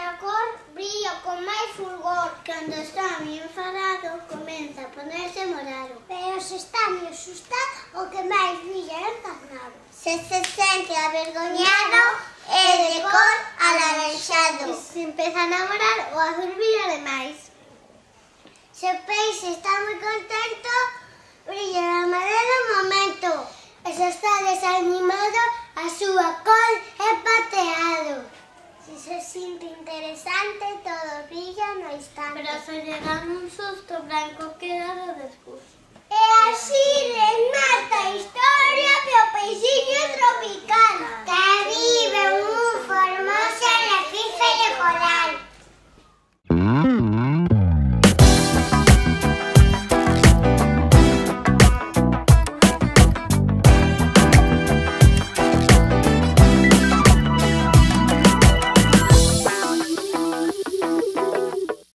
outra cor brilla con máis fulgor. Cando está moi enfadado, comeza a ponerse morado. Pero se está moi asustado, o que máis brilla é encarnado. Se sente avergoñado, é de cor alaranxado. E se empeza a namorar, o azul brilla de máis. Se o peixe está moi contento, brilla de amarelo momento. E se está desanimado, a súa cor é pateado. Se se sinto interesante, todo brilla no instante. Pero se lle dan un susto, branco queda do discurso. É así